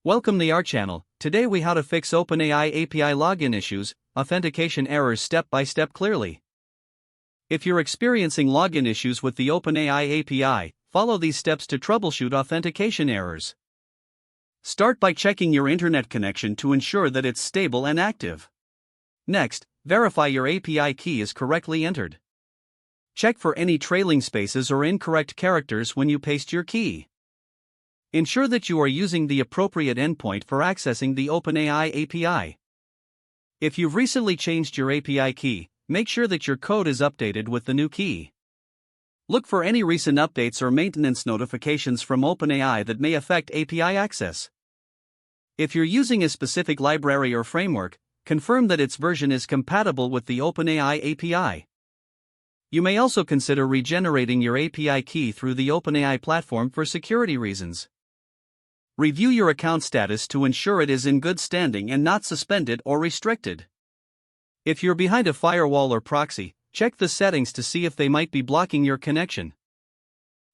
Welcome to our channel. Today we how to fix OpenAI API login issues, authentication errors step by step clearly. If you're experiencing login issues with the OpenAI API, follow these steps to troubleshoot authentication errors. Start by checking your internet connection to ensure that it's stable and active. Next, verify your API key is correctly entered. Check for any trailing spaces or incorrect characters when you paste your key. Ensure that you are using the appropriate endpoint for accessing the OpenAI API. If you've recently changed your API key, make sure that your code is updated with the new key. Look for any recent updates or maintenance notifications from OpenAI that may affect API access. If you're using a specific library or framework, confirm that its version is compatible with the OpenAI API. You may also consider regenerating your API key through the OpenAI platform for security reasons. Review your account status to ensure it is in good standing and not suspended or restricted. If you're behind a firewall or proxy, check the settings to see if they might be blocking your connection.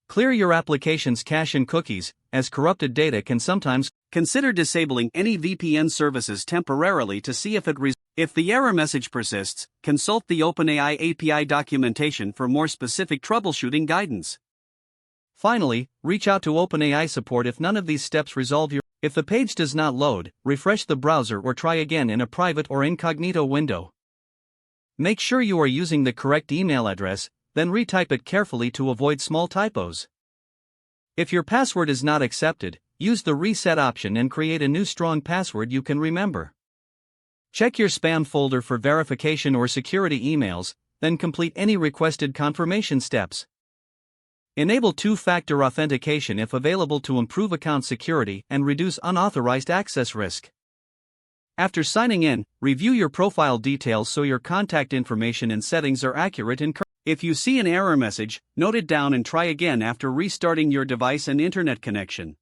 Clear your application's cache and cookies, as corrupted data can sometimes. Consider disabling any VPN services temporarily to see if if the error message persists. Consult the OpenAI API documentation for more specific troubleshooting guidance. Finally, reach out to OpenAI support if none of these steps resolve your. If the page does not load, refresh the browser or try again in a private or incognito window. Make sure you are using the correct email address, then retype it carefully to avoid small typos. If your password is not accepted, use the reset option and create a new strong password you can remember. Check your spam folder for verification or security emails, then complete any requested confirmation steps. Enable two-factor authentication if available to improve account security and reduce unauthorized access risk. After signing in, review your profile details so your contact information and settings are accurate and correct. If you see an error message, note it down and try again after restarting your device and internet connection.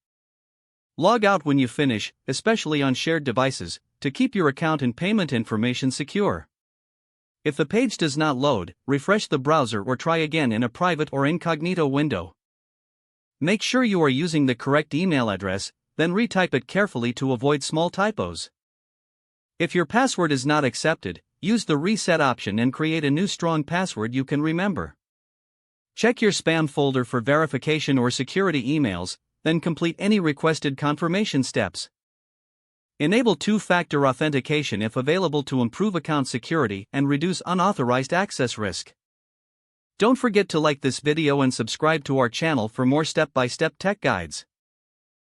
Log out when you finish, especially on shared devices, to keep your account and payment information secure. If the page does not load, refresh the browser or try again in a private or incognito window. Make sure you are using the correct email address, then retype it carefully to avoid small typos. If your password is not accepted, use the reset option and create a new strong password you can remember. Check your spam folder for verification or security emails, then complete any requested confirmation steps. Enable two-factor authentication if available to improve account security and reduce unauthorized access risk. Don't forget to like this video and subscribe to our channel for more step-by-step tech guides.